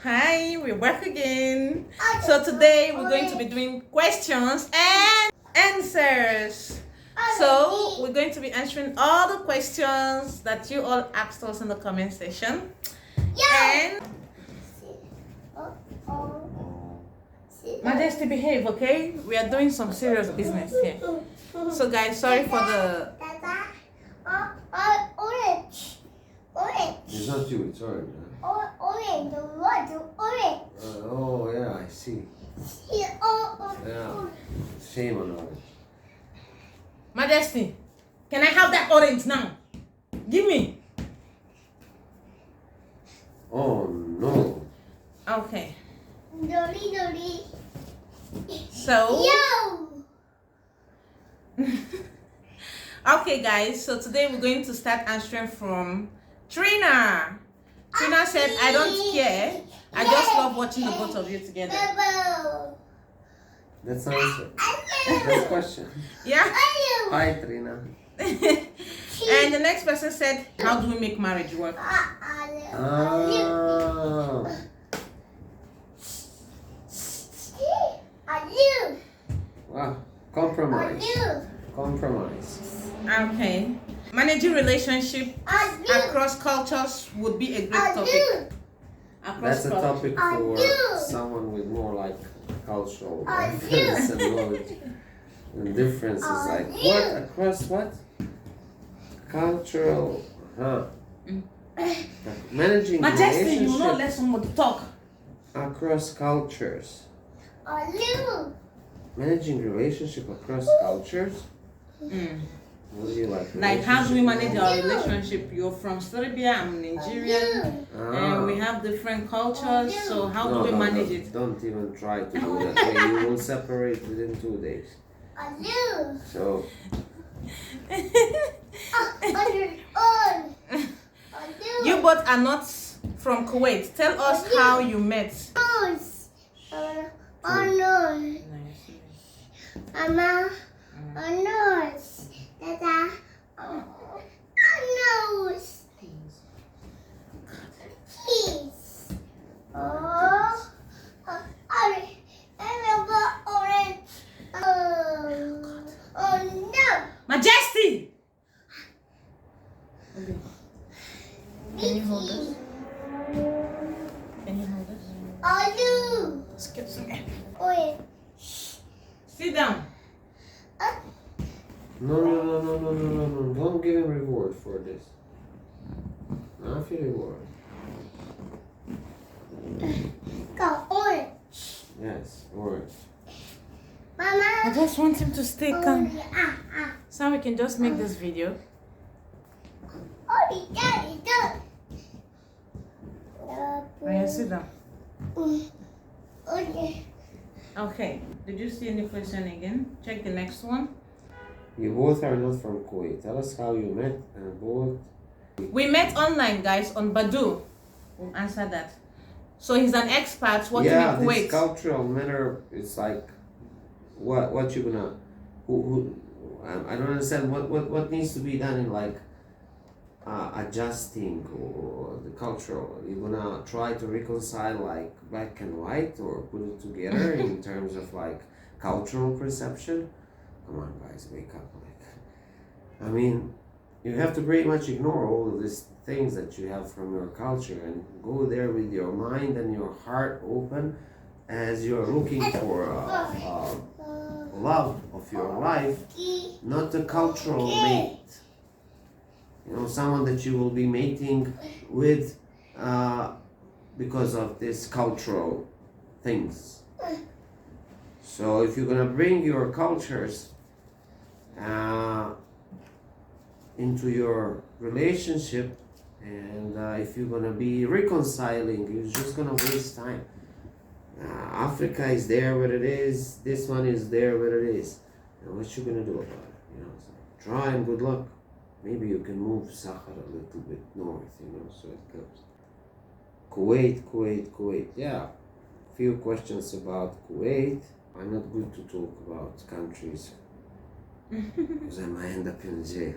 Hi, we're back again. So today we're going to be doing questions and answers. So we're going to be answering all the questions that you all asked us in the comment section. And Majesty, behave, okay? We are doing some serious business here. So guys, sorry for the... Orange. It's not you, it's orange. Huh? Orange. Orange. Oh, yeah, I see. Yeah. Shame on orange. Majesty, can I have that orange now? Give me. Oh, no. Okay. Dolly. So... Yo! Okay guys, so today we're going to start answering from Trina. Trina said, I don't care. I just love watching the both of you together. That's the answer. That's the question. Yeah? Hi, Trina. And the next person said, how do we make marriage work? Oh. Wow. Compromise. Compromise. Okay. Managing relationship across cultures would be a great topic. That's a topic for someone with more like cultural reference and knowledge and differences. Like what? Across what? Cultural, huh? Managing Majesty, you will not let relationships somebody talk. across cultures. Managing relationship across cultures? What do you like? Like how do we Relationship? manage our relationship? You're from Serbia, I'm Nigerian, and we have different cultures, so how do we manage it? Don't even try to do that. You will separate within 2 days. So, You both are not from Kuwait. Tell us how you met. Mama, nose. Dada, nose. Cheese. Oh, orange. Orange. Oh no. Majesty! Can you hold this? Can you hold this? Alu. Excuse me. Orange. Sit down. no. Don't give him reward for this. Not for reward. Go orange. Yes, orange. Mama. I just want him to stay calm. Ah. So we can just make this video. Daddy. Ryan, sit down. Okay. Okay. Did you see any question again? Check the next one. You both are not from Kuwait. Tell us how you met and both. We met online, guys, on Badoo. We'll answer that. So he's an expert working in Kuwait. This cultural matter is like, what you gonna, who I don't understand what needs to be done in like adjusting or the cultural. You gonna try to reconcile like black and white or put it together in terms of like cultural perception? Come on, guys, wake up! Like, I mean, you have to pretty much ignore all of these things that you have from your culture and go there with your mind and your heart open as you're looking for love of your life, not a cultural mate. You know, someone that you will be mating with because of these cultural things. So if you're gonna bring your cultures into your relationship, and if you're gonna be reconciling, you're just gonna waste time. Africa is there where it is. This one is there where it is. And what you gonna do about it? You know, so try and good luck. Maybe you can move Sakhar a little bit north, you know, so it goes. Kuwait. Yeah, few questions about Kuwait. I'm not good to talk about countries because I might end up in jail.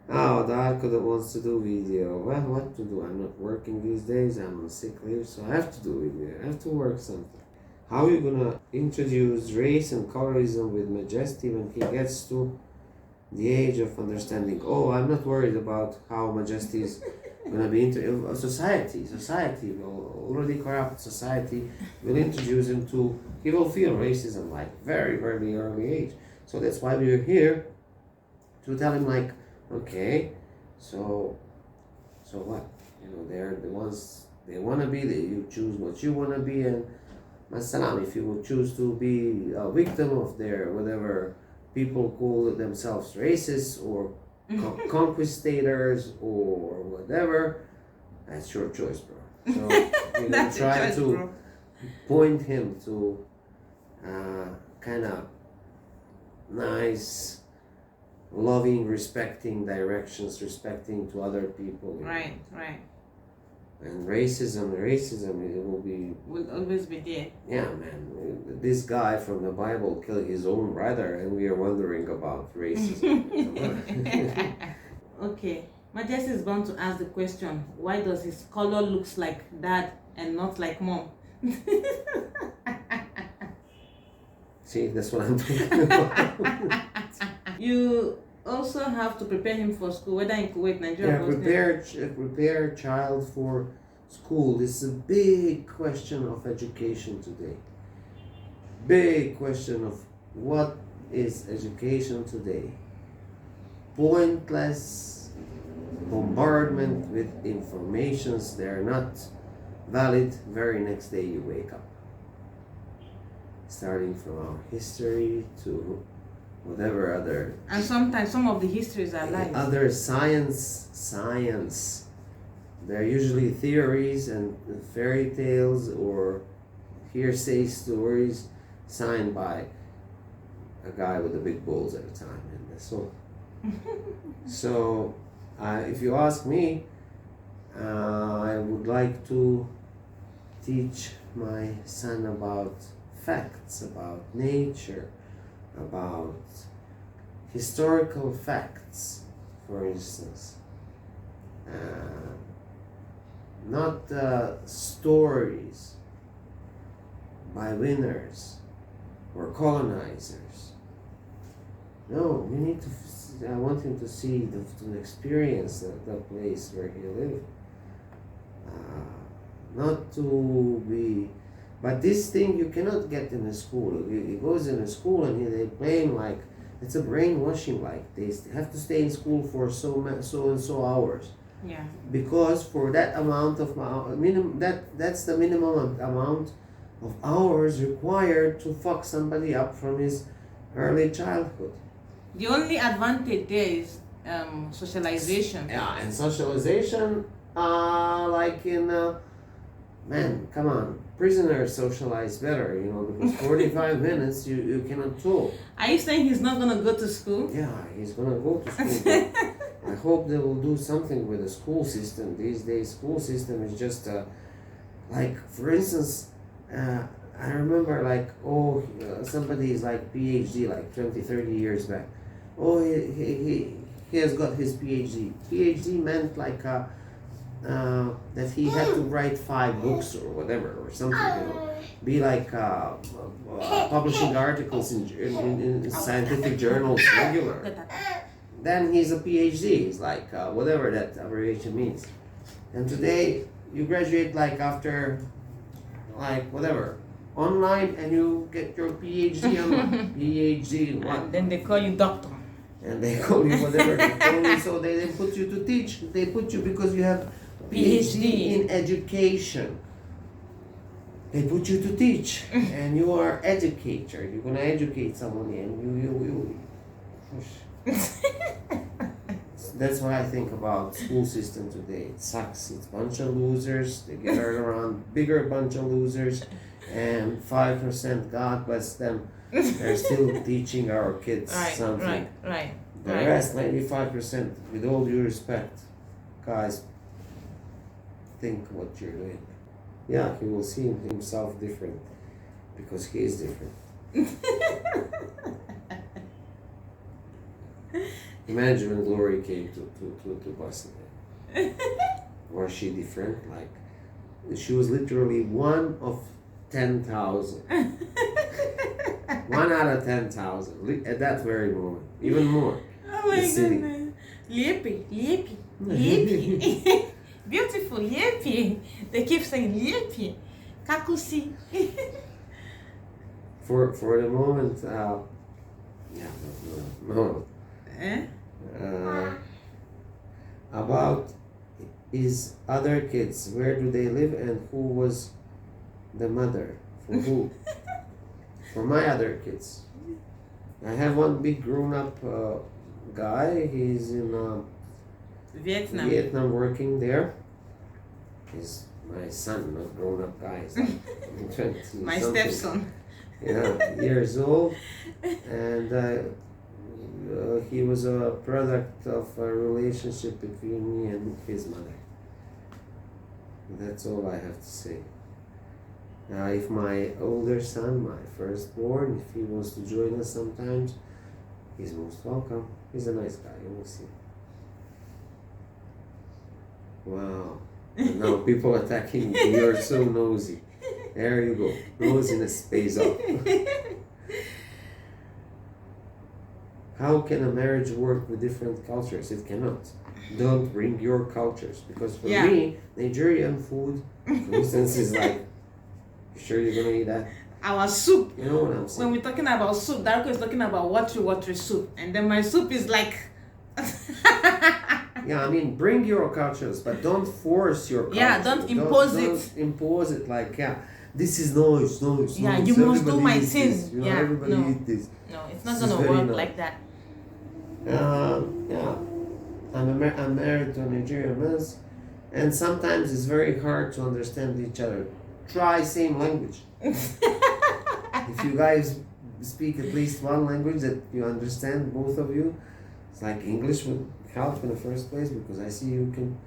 Oh, Dad could have wants to do video. Well, what to do? I'm not working these days. I'm on sick leave, so I have to do video. I have to work something. How are you gonna introduce race and colorism with Majesty when he gets to the age of understanding? Oh, I'm not worried about how Majesty is gonna be into society will already corrupt society will introduce him to, he will feel racism like very, very early age. So that's why we're here to tell him like, okay, so what? You know, they're the ones they wanna be, you choose what you wanna be, and Masalam, if you would choose to be a victim of their whatever people call themselves racist or conquistadors or whatever, that's your choice, bro. So we're gonna try to point him to kind of nice, loving, respecting directions, respecting to other people. Right. And racism, it Will always be there. yeah, man. This guy from the Bible killed his own brother, and we are wondering about racism. Okay. Majesty is bound to ask the question, why does his color looks like dad and not like mom? See, that's what I'm talking about. You also have to prepare him for school, whether in Kuwait, Nigeria, Yeah, prepare child for school. This is a big question of education today. Big question of what is education today. Pointless bombardment with informations. They're not valid. Very next day you wake up. Starting from our history to whatever other, and sometimes some of the histories are lies. other science. They're usually theories and fairy tales or hearsay stories signed by a guy with the big balls at the time, and so if you ask me, I would like to teach my son about facts, about nature, about historical facts, for instance, not stories by winners or colonizers. No, we need to. I want him to see, to experience the place where he lived. Not to be. But this thing you cannot get in a school. He goes in a school and they play him like it's a brainwashing. Like they have to stay in school for so and so hours. Yeah. Because for that amount of that's the minimum amount of hours required to fuck somebody up from his early childhood. The only advantage there is socialization. Yeah, and socialization, like in man, come on. Prisoners socialize better, because 45 minutes you cannot talk. Are you saying he's not gonna go to school? Yeah, he's gonna go to school. But I hope they will do something with the school system. These days, school system is just like, for instance, I remember like, somebody is like PhD like 20, 30 years back. Oh, he has got his PhD. PhD meant like that he had to write 5 books or whatever or something, be like publishing articles in scientific journals regular. Then he's a PhD. He's like whatever that abbreviation means. And today you graduate like after like whatever online, and you get your PhD online. PhD in what? And then they call you doctor. And they call you whatever they call you. So they put you to teach. They put you because you have PhD in education. They put you to teach, and you are educator. You're gonna educate somebody, and you. That's what I think about school system today. It sucks. It's a bunch of losers. They get around bigger bunch of losers, and 5%, God bless them, they're still teaching our kids something. Right. The rest, 95%, with all due respect, guys, think what you're doing. Yeah, he will see himself different because he is different. Imagine when Glory came to Bosnia. Was she different? Like, she was literally one of 10,000. One out of 10,000 at that very moment. Even more. Oh my goodness. Liepi. Beautiful, Liepi. They keep saying Liepi. Kakusi. For the moment, no. About his other kids, where do they live and who was the mother? For who? For my other kids. I have one big grown-up guy. He's in Vietnam working there. He's my son, not grown-up guy. He's like 20 My something. stepson. Yeah, years old, and he was a product of a relationship between me and his mother. That's all I have to say. If my older son, my firstborn, if he wants to join us sometimes, he's most welcome. He's a nice guy, you will see. Wow. And now people attacking me. You're so nosy. There you go. Nosiness pays off. How can a marriage work with different cultures? It cannot. Don't bring your cultures. Because for me, Nigerian food, for instance, is like, you sure you're going to eat that? Our soup. You know what I'm saying? When we're talking about soup, Darko is talking about watery soup. And then my soup is like... Yeah, I mean, bring your cultures, but don't force your culture. Yeah, don't impose it. Don't impose it like, this is nice. Yeah, nice. you must do Everybody my eat thing. this. Everybody eat this. No, it's not This is gonna very work nice. like that. I'm married to a Nigerian man, and sometimes it's very hard to understand each other. Try same language. If you guys speak at least one language that you understand, both of you, it's like English would help in the first place, because I see you can.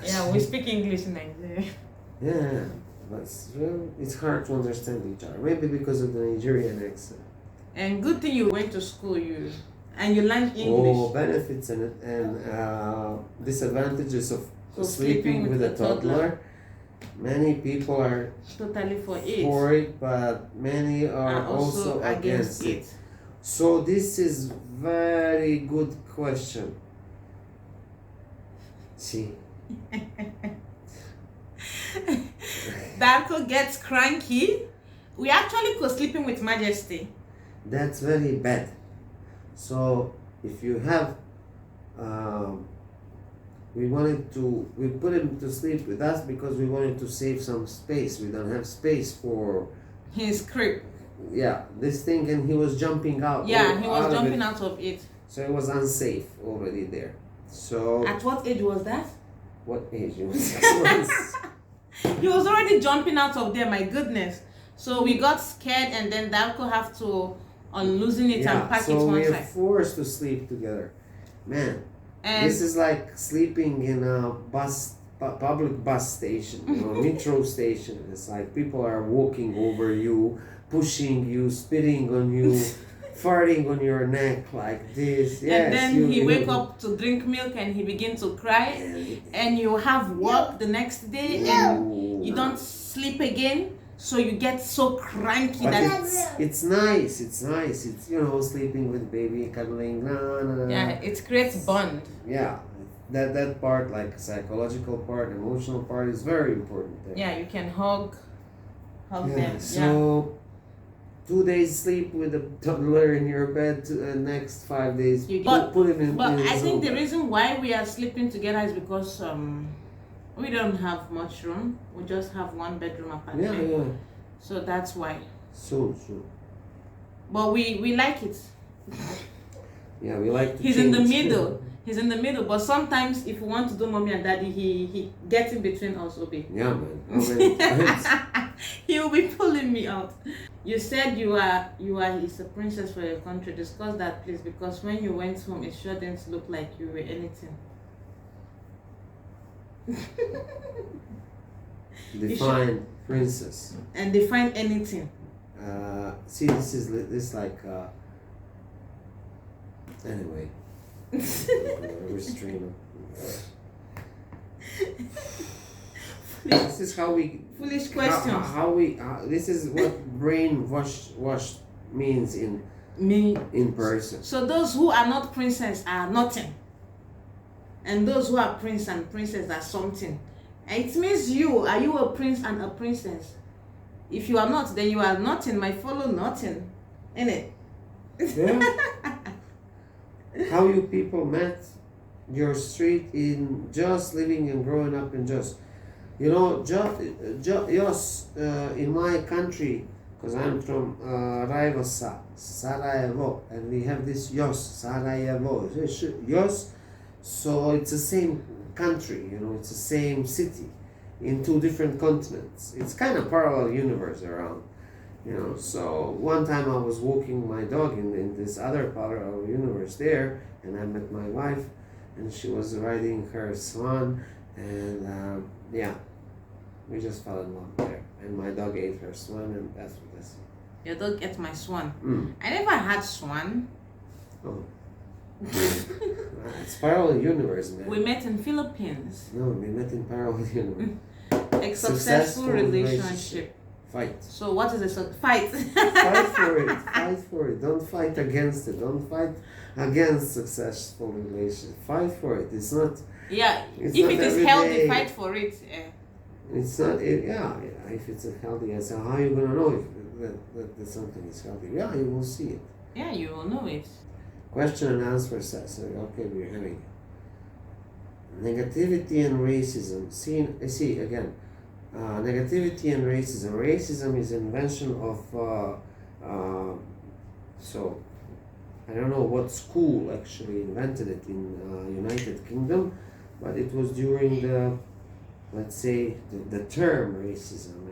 Yeah, we speak English in Nigeria. Yeah, but it's hard to understand each other. Maybe because of the Nigerian accent. And good thing you went to school, and you learned Oh, English. benefits and disadvantages of So sleeping with a toddler. Many people are Totally for it. but many are also against it. it. So this is very good question. See. Darko gets cranky. We actually co-sleeping with Majesty. That's very bad. So if you have, we put him to sleep with us because we wanted to save some space. We don't have space for His crib. this thing, and he was jumping out. Yeah, he was of jumping it. out of it. So it was unsafe already there. So At what age was that? what age? It was 6 months. He was already jumping out of there, my goodness. So we got scared, and then Darko have to unloosen it and pack it so one we are side. forced to sleep together. Man, And this is like sleeping in a public bus station, metro station. It's like people are walking over you, pushing you, spitting on you, farting on your neck like this. Yes, and then he wake up to drink milk and he begin to cry, and you have work the next day and you don't sleep again, so you get so cranky But that it's nice. It's sleeping with baby, cuddling. it creates bond. Yeah, that part, like psychological part, emotional part, is very important there. Yeah, you can hug them. So 2 days sleep with a toddler in your bed. Next 5 days, put him in. But in I his think own the bed. reason why we are sleeping together is because we don't have much room. We just have one bedroom apartment. Yeah. So that's why. So. But we like it. Yeah, we like to He's in the change. middle. He's in the middle. But sometimes if we want to do mommy and daddy, he gets in between us, Obi. Yeah, man. How many times? He will be pulling me out. You said you are a princess for your country. Discuss that, please, because when you went home, it sure didn't look like you were anything. Define princess. And define anything. See, this like. Anyway, Restrainer. This is how we. Foolish questions. How we. This is what brainwash means in person. So those who are not princess are nothing, and those who are prince and princess are something. And it means you. Are you a prince and a princess? If you are not, then you are nothing. Might follow nothing, innit? Yeah. How you people met your street in just living and growing up in just. You know, Jos, in my country, because I'm from Sarajevo, and we have this Jos, Sarajevo, Jos, so it's the same country, you know, it's the same city in two different continents. It's kind of parallel universe around, you know. So one time I was walking my dog in this other parallel universe there, and I met my wife, and she was riding her swan, and yeah, we just fell in love there. And my dog ate her swan, and that's what I see. Your dog ate my swan. Mm. I never had swan. Oh. It's parallel universe, man. We met in Philippines. No, we met in parallel universe. A successful relationship. Fight. So what is a fight? Fight for it. Fight for it. Don't fight against it. Don't fight against successful relationship. Fight for it. It's not. Yeah. If not it is every healthy, day. fight for it. It's not. Yeah. If it's a healthy, so how are you gonna know if that something is healthy? Yeah, you will see it. Yeah, you will know it. Question and answer session. Okay, we're having negativity and racism. See again. Negativity and racism. Racism is invention of. So, I don't know what school actually invented it in United Kingdom, but it was during the, let's say, the term racism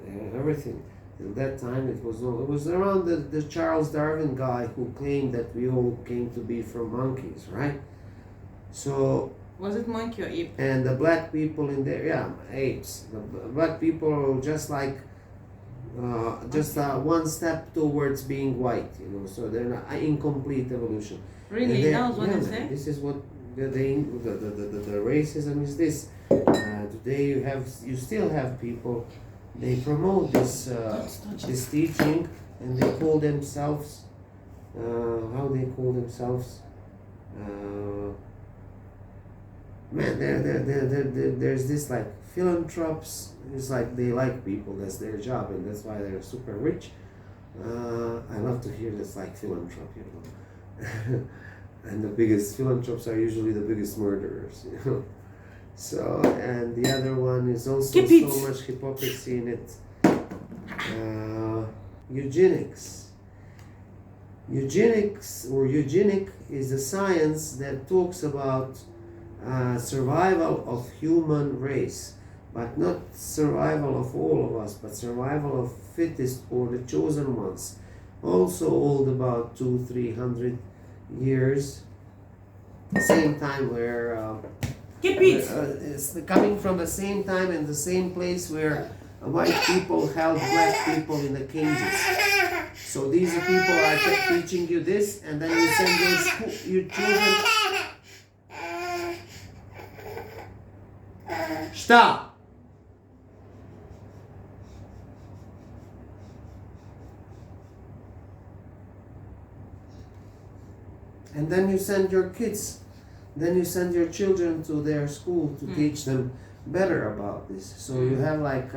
and everything. At that time, it was around the Charles Darwin guy who claimed that we all came to be from monkeys, right? So. Was it monkey or ape? And the black people in there, yeah, apes. The black people are just like, one step towards being white, you know. So they're not incomplete evolution. Really, that was what they said. This is what the racism is. This today you still have people. They promote this this teaching, and they call themselves how they call themselves. Man, there's this like philanthropes. It's like they like people. That's their job, and that's why they're super rich. I love to hear this like philanthrope, you know. And the biggest philanthropes are usually the biggest murderers, you know. So, and the other one is also so much hypocrisy in it. Eugenics. Eugenics or eugenic is a science that talks about survival of human race, but not survival of all of us, but survival of fittest or the chosen ones. Also old about 200-300 years. Same time where it's coming from the same time and the same place where white people held black people in the cages. So these people are teaching you this, and then you send your children. Stop! And then you send your kids, then you send your children to their school to teach them better about this. So you have like,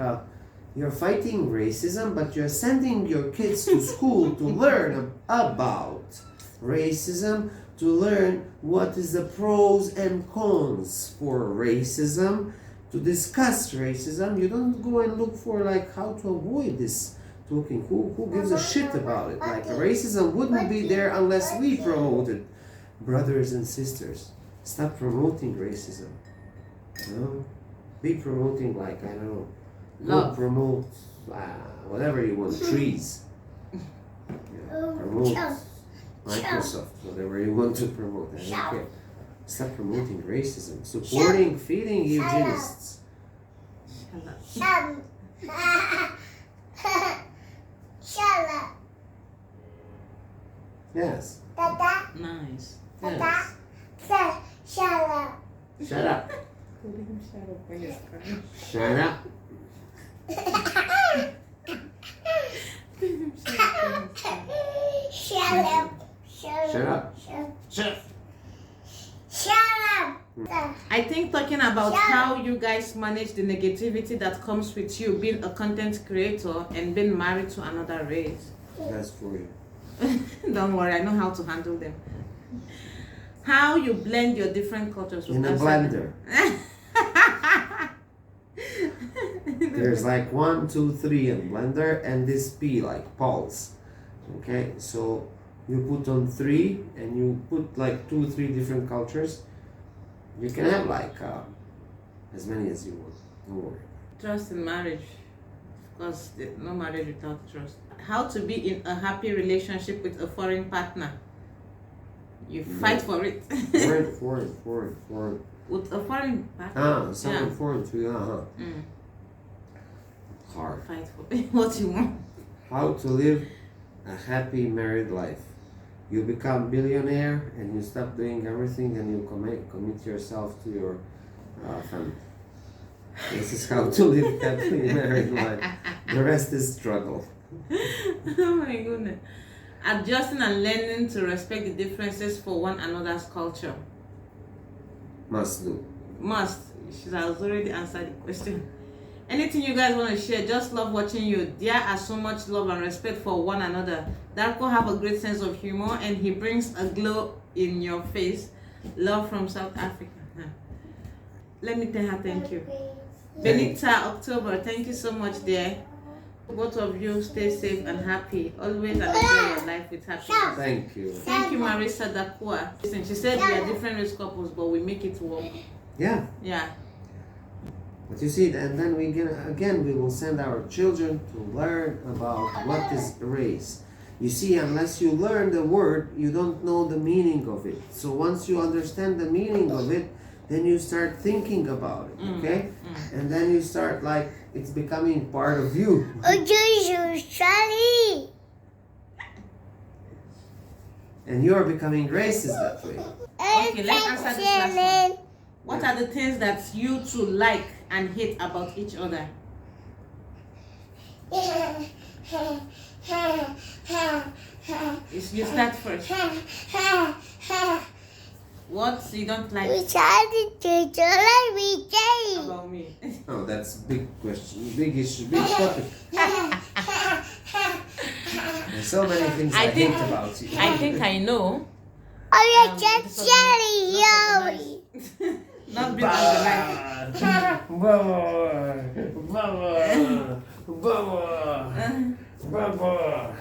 you're fighting racism, but you're sending your kids to school to learn about racism, to learn what is the pros and cons for racism, to discuss racism. You don't go and look for like how to avoid this talking. Who gives a shit about it? Like racism wouldn't be there unless we promoted. Brothers and sisters, stop promoting racism. You know? Be promoting like, I don't know, love. Promote whatever you want, trees. Promote Microsoft, whatever you want to promote. I don't care. Stop promoting racism. Supporting, feeding eugenists. Shut up. Yes. Dada. Nice. Dada. Yes. Shut up. Shut up when he's crying. Shut up. Shut up. Shut up. Shut up. I think talking about how you guys manage the negativity that comes with you being a content creator and being married to another race. That's for you. Don't worry, I know how to handle them. How you blend your different cultures with In a blender. There's like 1, 2, 3 in blender and this P like pulse. Okay, so you put on 3 and you put like 2, 3 different cultures. You can have like as many as you want. Don't worry. Trust in marriage. Of course, no marriage without trust. How to be in a happy relationship with a foreign partner. You fight for it. Foreign. With a foreign partner. Someone foreign to you. Hard. Fight for what you want. How to live a happy married life. You become billionaire and you stop doing everything and you commit yourself to your family. This is how to live a happy married life. The rest is struggle. Oh my goodness. Adjusting and learning to respect the differences for one another's culture. Must do. Must. She has already answered the question. Anything you guys want to share, just love watching you. There are so much love and respect for one another. Darko have a great sense of humor and he brings a glow in your face. Love from South Africa. Let me tell her thank you. Benita October, thank you so much, dear. Both of you stay safe and happy. Always and enjoy your life with happiness. Thank you. Thank you, Marisa Dakua. Listen, she said we are different race couples, but we make it work. Yeah. Yeah. But you see, and then we will send our children to learn about what is race. You see, unless you learn the word, you don't know the meaning of it. So once you understand the meaning of it, then you start thinking about it, okay? And then you start like, it's becoming part of you. And you're becoming racist that way. Okay, let's answer this last one. What are the things that you two like and hate about each other? You start first. What you don't like about me? Oh, that's big question, big issue, big topic. There's so many things I hate about you. I think I know. Not being organized. Baba.